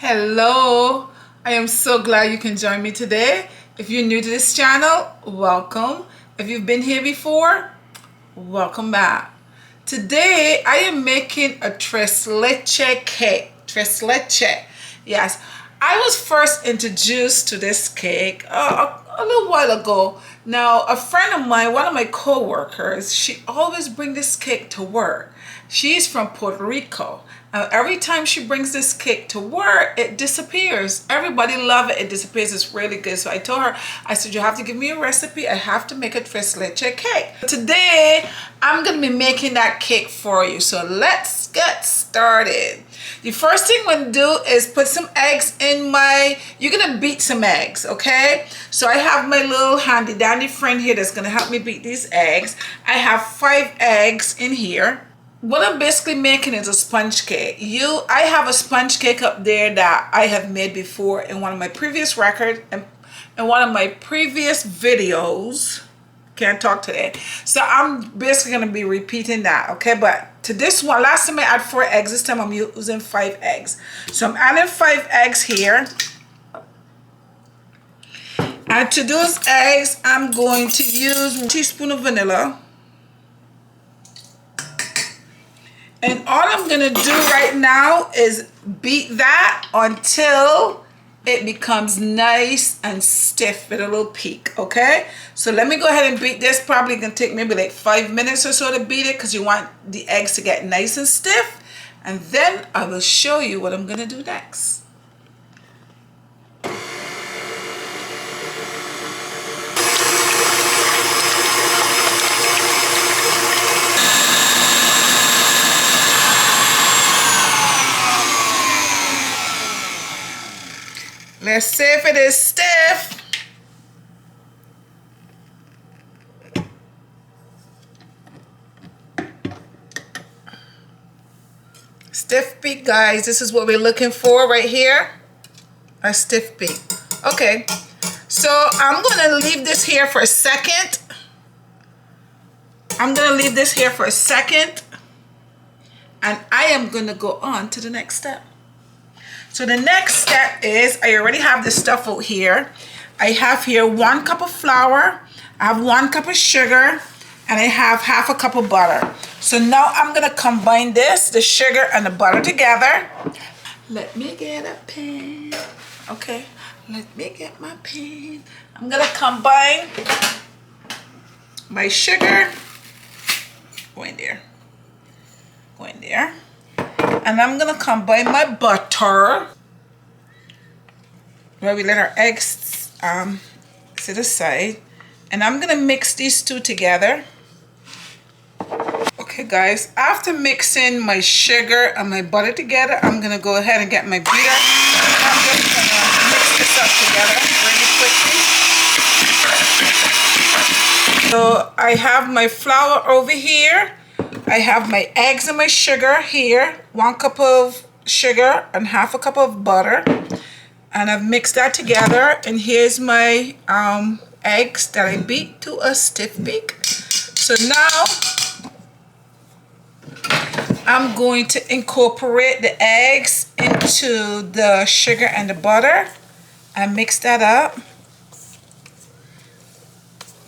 Hello, I am so glad you can join me today. If you're new to this channel, welcome. If you've been here before, welcome back. Today I am making a tres leche cake. Tres leche. Yes, I was first introduced to this cake a little while ago. Now, a friend of mine, one of my co-workers, she always brings this cake to work. She's from Puerto Rico. Every time she brings this cake to work, it disappears. Everybody love it. It disappears. It's really good. So I told her, I said, you have to give me a recipe. I have to make a tres leche cake. Today, I'm going to be making that cake for you. So let's get started. The first thing I'm going to do is put some eggs in you're going to beat some eggs, okay? So I have my little handy dandy friend here that's going to help me beat these eggs. I have 5 eggs in here. What I'm basically making is a sponge cake. I have a sponge cake up there that I have made before in one of my previous records and in one of my previous videos. Can't talk today. So I'm basically going to be repeating that, okay? But to this one, last time I had 4 eggs. This time I'm using 5 eggs. So I'm adding 5 eggs here. And to those eggs, I'm going to use 1 teaspoon of vanilla. And all I'm going to do right now is beat that until it becomes nice and stiff with a little peak, okay? So let me go ahead and beat this. Probably going to take maybe like 5 minutes or so to beat it because you want the eggs to get nice and stiff. And then I will show you what I'm going to do next. Let's see if it is stiff. Stiff peak, guys. This is what we're looking for right here. A stiff peak. Okay. So I'm going to leave this here for a second. I'm going to leave this here for a second. And I am going to go on to the next step. So the next step is, I already have this stuff out here. I have here 1 cup of flour, I have 1 cup of sugar, and I have half a cup of butter. So now I'm gonna combine this, the sugar and the butter together. Let me get a pen. Okay, let me get my pen. I'm gonna combine my sugar, go in there. And I'm gonna combine my butter. Where we let our eggs sit aside. And I'm gonna mix these two together. Okay guys, after mixing my sugar and my butter together, I'm gonna go ahead and get my beater. And I'm just gonna mix this up together really quickly. So I have my flour over here. I have my eggs and my sugar here. 1 cup of sugar and half a cup of butter. And I've mixed that together. And here's my eggs that I beat to a stiff peak. So now I'm going to incorporate the eggs into the sugar and the butter and mix that up.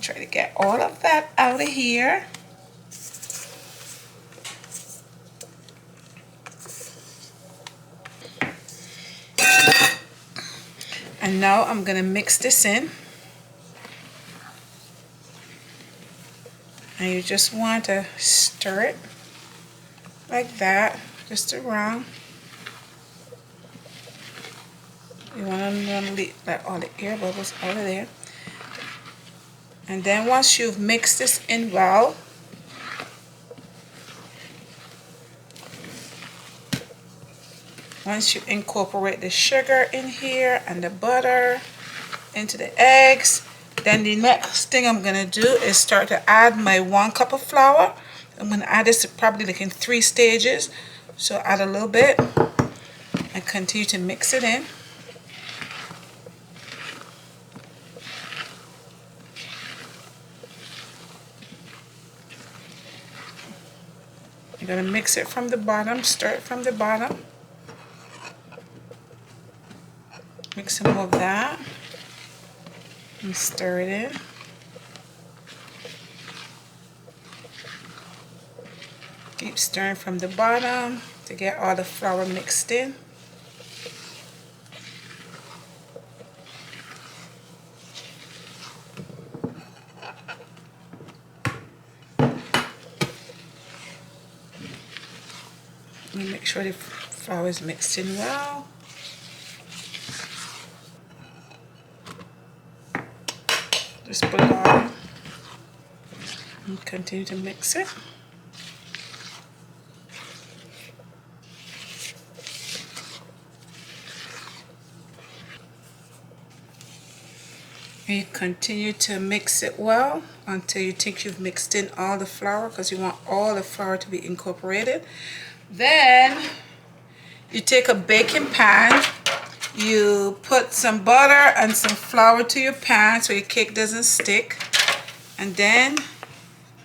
Try to get all of that out of here. And now I'm going to mix this in. And you just want to stir it like that, just around. You want to let all the air bubbles out of there. And then once you've mixed this in well, once you incorporate the sugar in here and the butter into the eggs, then the next thing I'm going to do is start to add my 1 cup of flour. I'm going to add this probably like in 3 stages. So add a little bit and continue to mix it in. You're going to mix it from the bottom, stir it from the bottom. Mix some more of that and stir it in. Keep stirring from the bottom to get all the flour mixed in. And make sure the flour is mixed in well. Just put it on and continue to mix it. And you continue to mix it well until you think you've mixed in all the flour, because you want all the flour to be incorporated. Then you take a baking pan, you put some butter and some flour to your pan so your cake doesn't stick. And then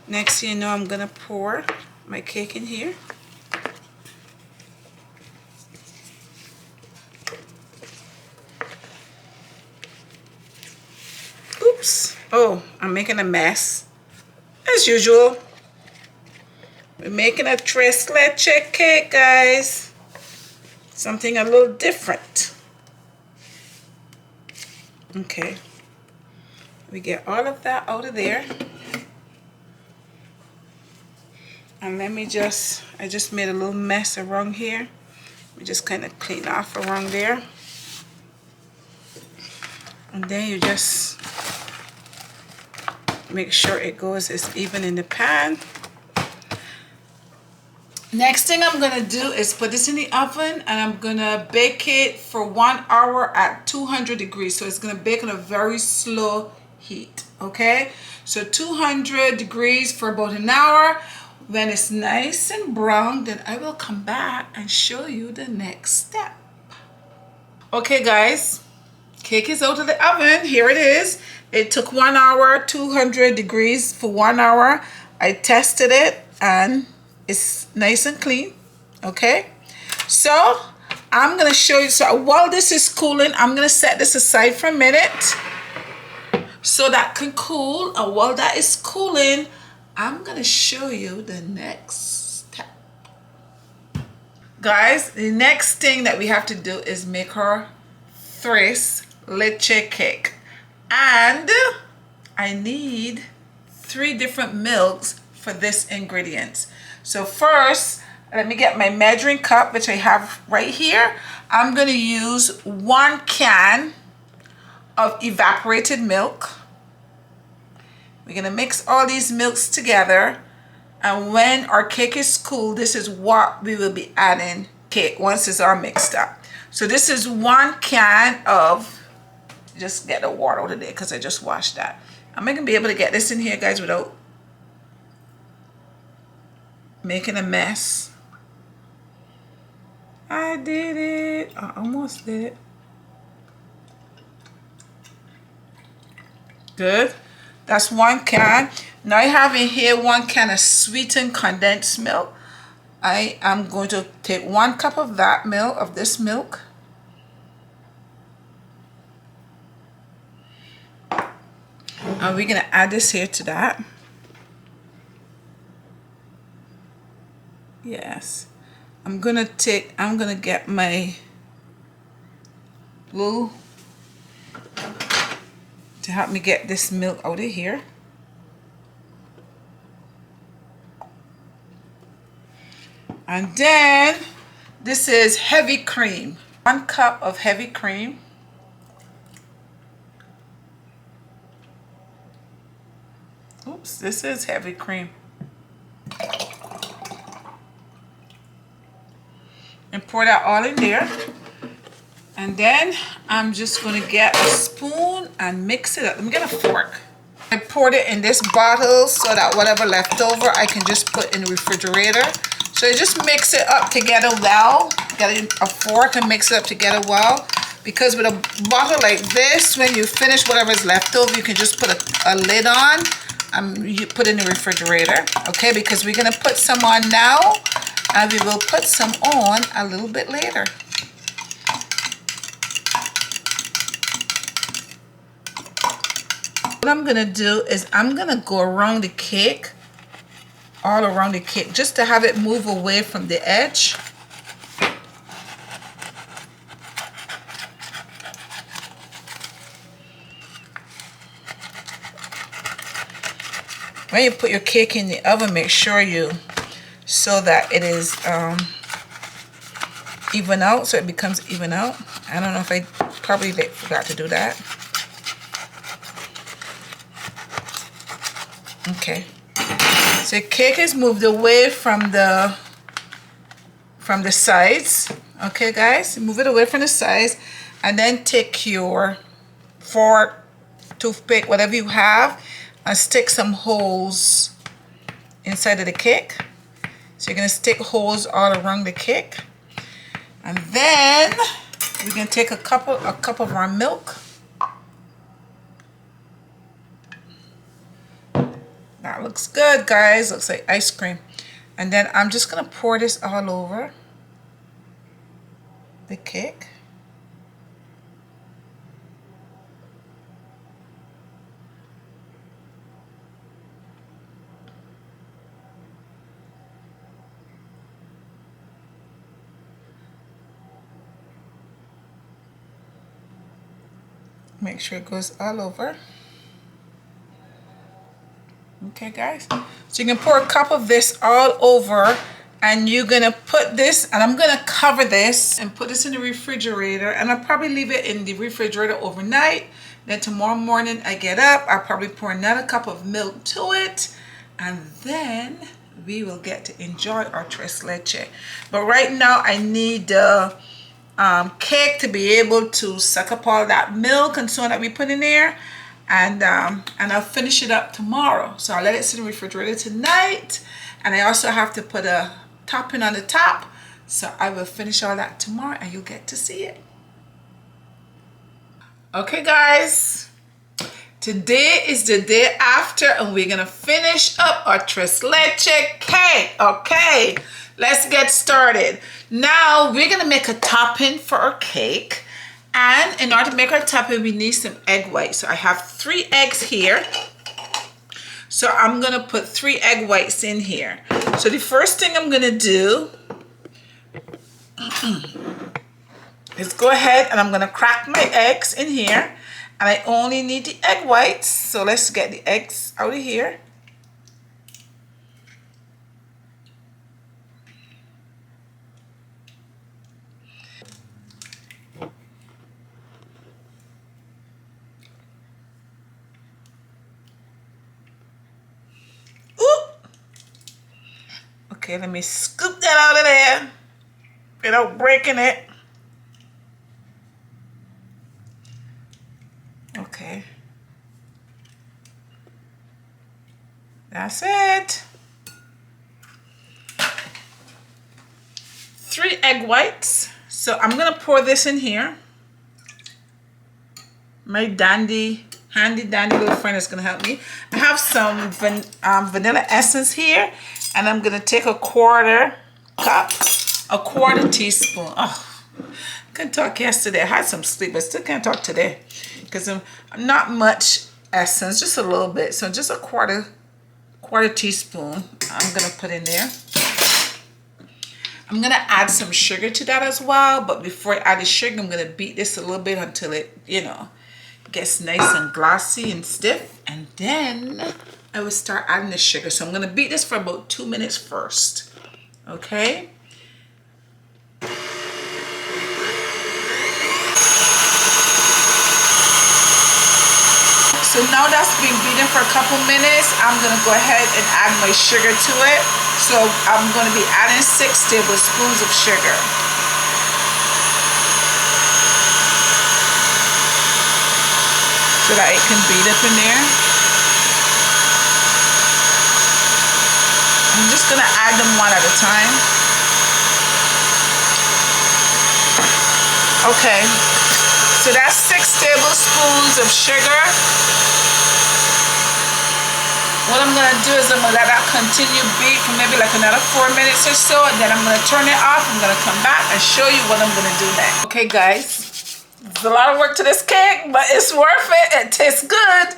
next thing you know, I'm gonna pour my cake in here. Oops, oh, I'm making a mess. As usual, we're making a tres leche cake, guys. Something a little different. Okay, we get all of that out of there. And let me just, I just made a little mess around here. We just kind of clean off around there. And then you just make sure it goes as even in the pan. Next thing I'm gonna do is put this in the oven, and I'm gonna bake it for 1 hour at 200 degrees. So it's gonna bake on a very slow heat, okay? So 200 degrees for about an hour. When it's nice and brown, then I will come back and show you the next step. Okay guys, cake is out of the oven. Here it is. It took 1 hour, 200 degrees for 1 hour. I tested it and it's nice and clean, okay? So I'm gonna show you, so while this is cooling, I'm gonna set this aside for a minute so that can cool. And while that is cooling, I'm gonna show you the next step. Guys, the next thing that we have to do is make our tres leche cake. And I need 3 different milks for this ingredient. So first, let me get my measuring cup, which I have right here. I'm gonna use 1 can of evaporated milk. We're gonna mix all these milks together, and when our cake is cool, this is what we will be adding cake once it's all mixed up. So this is 1 can of, just get the water out of there because I just washed that. I'm not gonna be able to get this in here, guys, without making a mess. I did it. I almost did it. Good. That's 1 can. Now I have in here 1 can of sweetened condensed milk. I am going to take 1 cup of that milk, of this milk. And we're gonna add this here to that. Yes. I'm gonna get my glue to help me get this milk out of here. And then this is heavy cream. 1 cup of heavy cream. Oops, this is heavy cream. And pour that all in there. And then I'm just gonna get a spoon and mix it up. Let me get a fork. I poured it in this bottle so that whatever left over I can just put in the refrigerator. So you just mix it up together well. Get a fork and mix it up together well. Because with a bottle like this, when you finish whatever's left over, you can just put a lid on and you put it in the refrigerator. Okay, because we're gonna put some on now and we will put some on a little bit later. I'm gonna do is I'm gonna go around the cake, all around the cake, just to have it move away from the edge. When you put your cake in the oven, make sure you so that it is even out, so it becomes even out. I don't know if I probably forgot to do that. Okay, so your cake is moved away from the sides. Okay, guys, move it away from the sides, and then take your fork, toothpick, whatever you have, and stick some holes inside of the cake. So you're gonna stick holes all around the cake, and then we're gonna take a cup of our milk. That looks good, guys. Looks like ice cream. And then I'm just gonna pour this all over the cake. Make sure it goes all over. Okay, guys, so you can pour a cup of this all over, and you're gonna put this, and I'm gonna cover this and put this in the refrigerator, and I'll probably leave it in the refrigerator overnight. Then tomorrow morning I get up, I'll probably pour another cup of milk to it, and then we will get to enjoy our tres leche. But right now I need the cake to be able to suck up all that milk and so on that we put in there. And I'll finish it up tomorrow. So I'll let it sit in the refrigerator tonight. And I also have to put a topping on the top. So I will finish all that tomorrow, and you'll get to see it. Okay, guys. Today is the day after, and we're gonna finish up our tres leche cake. Okay, let's get started. Now we're gonna make a topping for our cake. And in order to make our topping, we need some egg whites. So I have 3 eggs here. So I'm gonna put 3 egg whites in here. So the first thing I'm gonna do is go ahead and I'm gonna crack my eggs in here. And I only need the egg whites. So let's get the eggs out of here. Okay, let me scoop that out of there without breaking it. Okay. That's it. 3 egg whites. So I'm gonna pour this in here. My handy dandy little friend is gonna help me. I have some vanilla essence here, and I'm gonna take a quarter teaspoon. Oh, I couldn't talk yesterday. I had some sleep, but still can't talk today because I'm not much essence, just a little bit. So just a quarter teaspoon I'm gonna put in there. I'm gonna add some sugar to that as well, but before I add the sugar, I'm gonna beat this a little bit until it, gets nice and glossy and stiff, and then I will start adding the sugar. So I'm gonna beat this for about 2 minutes first. Okay. So now that's been beaten for a couple minutes, I'm gonna go ahead and add my sugar to it. So I'm gonna be adding 6 tablespoons of sugar. So that it can beat up in there. I'm just gonna add them one at a time. Okay, so that's 6 tablespoons of sugar. What I'm gonna do is I'm gonna let that continue beat for maybe like another 4 minutes or so, and then I'm gonna turn it off. I'm gonna come back and show you what I'm gonna do next. Okay, guys. There's a lot of work to this cake, but it's worth it. It tastes good.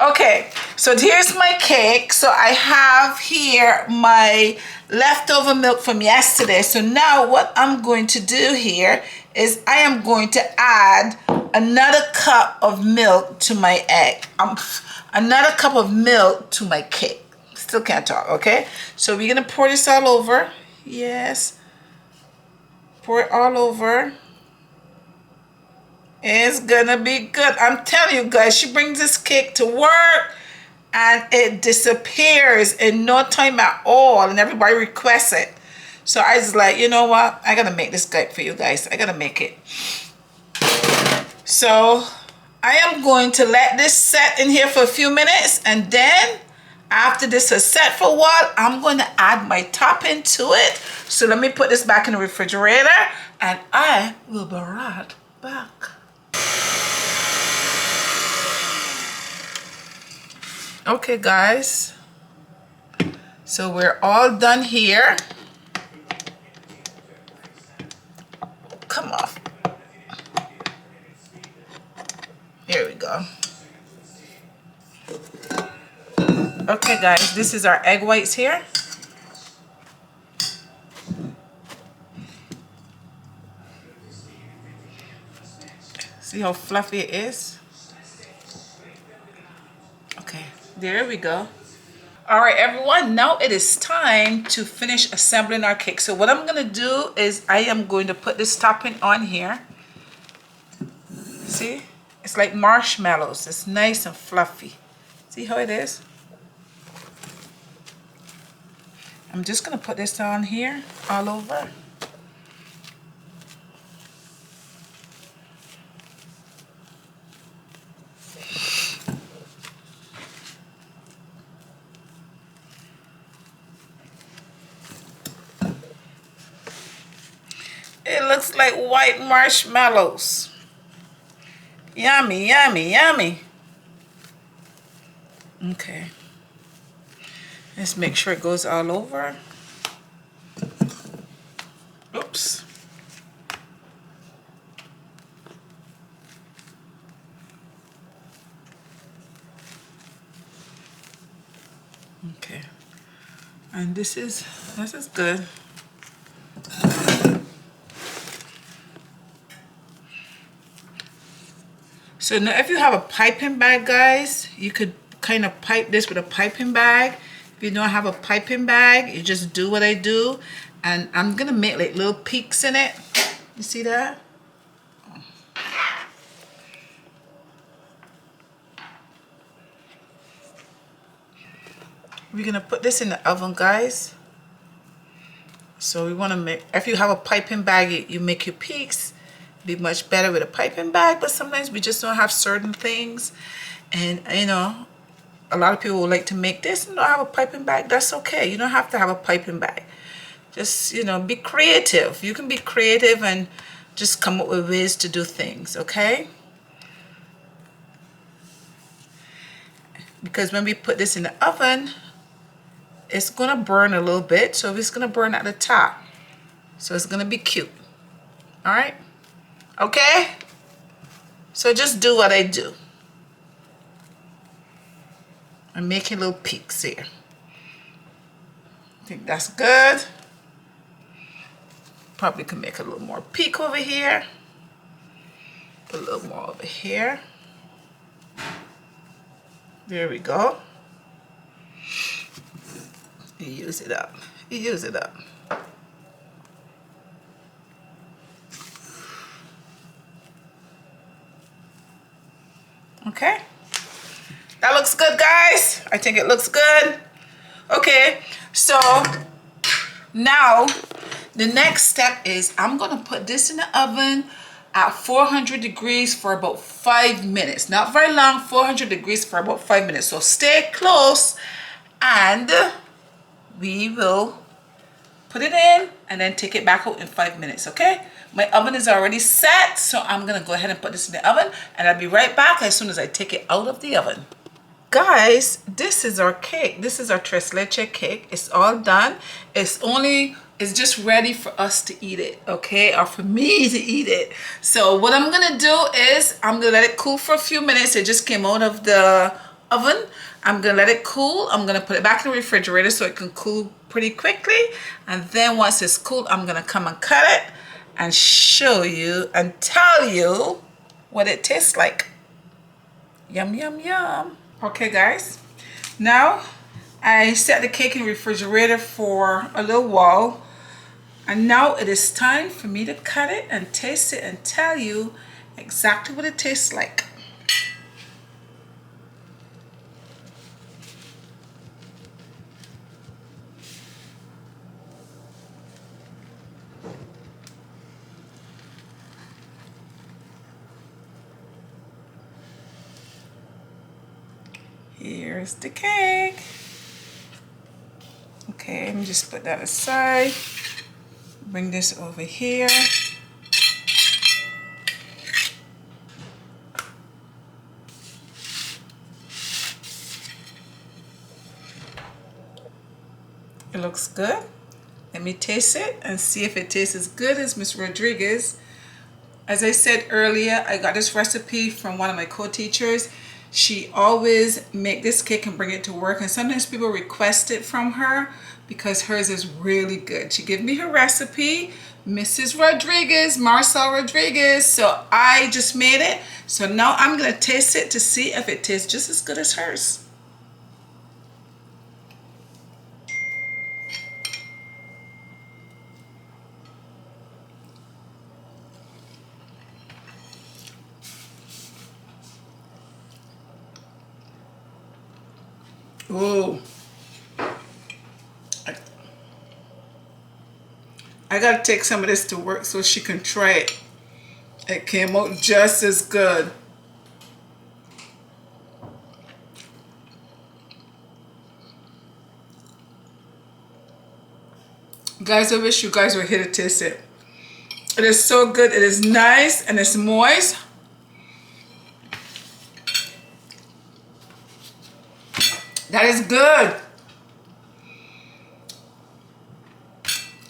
Okay, so here's my cake. So I have here my leftover milk from yesterday. So now what I'm going to do here is I am going to add another cup of milk to my egg. Another cup of milk to my cake. Still can't talk, okay? So we're gonna pour this all over. Yes. Pour it all over. It's gonna be good. I'm telling you guys, she brings this cake to work and it disappears in no time at all, and everybody requests it. So I was like, you know what? I gotta make this cake for you guys. I gotta make it. So I am going to let this set in here for a few minutes, and then after this is set for a while, I'm going to add my topping to it. So let me put this back in the refrigerator and I will be right back. Okay guys, so we're all done here. Come off. Here we go. Okay guys, this is our egg whites here. See how fluffy it is? Okay, there we go. All right, everyone, now it is time to finish assembling our cake. So what I'm gonna do is I am going to put this topping on here. See? It's like marshmallows. It's nice and fluffy. See how it is? I'm just gonna put this on here all over. It looks like white marshmallows. Yummy, yummy, yummy. Okay. Let's make sure it goes all over. Oops. Okay. And this is good. So now if you have a piping bag, guys, you could kind of pipe this with a piping bag. If you don't have a piping bag, you just do what I do. And I'm gonna make like little peaks in it. You see that? We're gonna put this in the oven, guys. So we wanna make, if you have a piping bag, you make your peaks. Be much better with a piping bag, but sometimes we just don't have certain things. And you know, a lot of people would like to make this and don't have a piping bag. That's okay. You don't have to have a piping bag. Just, you know, be creative. You can be creative and just come up with ways to do things, okay? Because when we put this in the oven, it's gonna burn a little bit. So it's gonna burn at the top. So it's gonna be cute. All right? Okay? So just do what I do. I'm making little peaks here. I think that's good. Probably can make a little more peak over here. A little more over here. There we go. You use it up. You use it up. Okay, that looks good, guys. I think it looks good. Okay, so now the next step is I'm gonna put this in the oven at 400 degrees for about 5 minutes. Not very long, 400 degrees for about 5 minutes. So stay close and we will put it in and then take it back out in 5 minutes, okay? My oven is already set, so I'm gonna go ahead and put this in the oven and I'll be right back as soon as I take it out of the oven. Guys, this is our cake. This is our tres leche cake. It's all done. It's just ready for us to eat it, okay? Or for me to eat it. So what I'm gonna do is I'm gonna let it cool for a few minutes. It just came out of the oven. I'm gonna let it cool. I'm gonna put it back in the refrigerator so it can cool pretty quickly. And then once it's cooled, I'm gonna come and cut it and show you and tell you what it tastes like. Yum, yum, yum. Okay, guys. Now, I set the cake in the refrigerator for a little while. And now it is time for me to cut it and taste it and tell you exactly what it tastes like. Here's the cake. Okay, let me just put that aside. Bring this over here. It looks good. Let me taste it and see if it tastes as good as Miss Rodriguez. As I said earlier, I got this recipe from one of my co-teachers. She always make this cake and bring it to work, and sometimes people request it from her because hers is really good. She gave me her recipe, Mrs. Rodriguez, Marcel Rodriguez. So I just made it. So now I'm gonna taste it to see if it tastes just as good as hers. Oh, I gotta take some of this to work so she can try it. It came out just as good. Guys, I wish you guys were here to taste it. It is so good. It is nice and it's moist. That is good.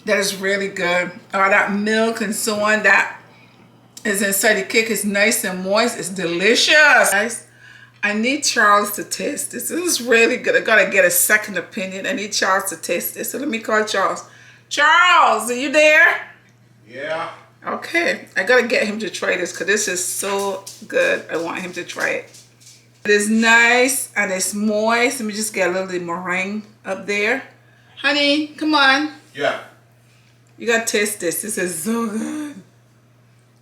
That is really good. All that milk and so on that is inside the cake is nice and moist. It's delicious. Guys, I need Charles to taste this. This is really good. I gotta get a second opinion. I need Charles to taste this. So let me call Charles. Charles, are you there? Yeah. Okay, I gotta get him to try this because this is so good. I want him to try it. It is nice and it's moist. Let me just get a little bit meringue up there. Honey, come on. Yeah. You gotta taste this. This is so good.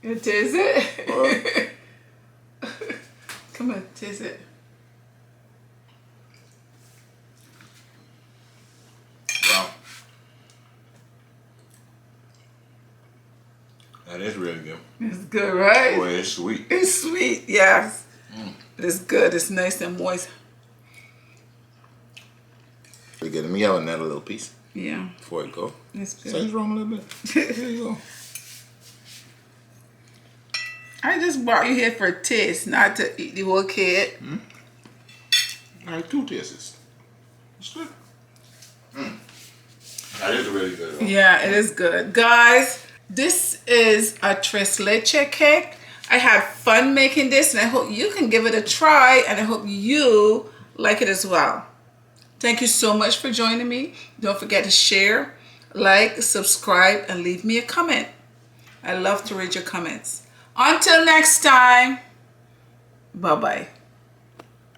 You taste it? Come on, taste it. Wow. That is really good. It's good, right? Boy, it's sweet. It's sweet, yes. It is good. It's nice and moist. Pretty good. Let me have another little piece. Yeah. Before it go. It's good. Say it's wrong a little bit. Here you go. I just brought you here for a taste, not to eat the whole cake. All right, 2 tastes. It's good. That is really good. Yeah, it is good. Guys, this is a tres leche cake. I had fun making this and I hope you can give it a try and I hope you like it as well. Thank you so much for joining me. Don't forget to share, like, subscribe, and leave me a comment. I love to read your comments. Until next time, bye-bye.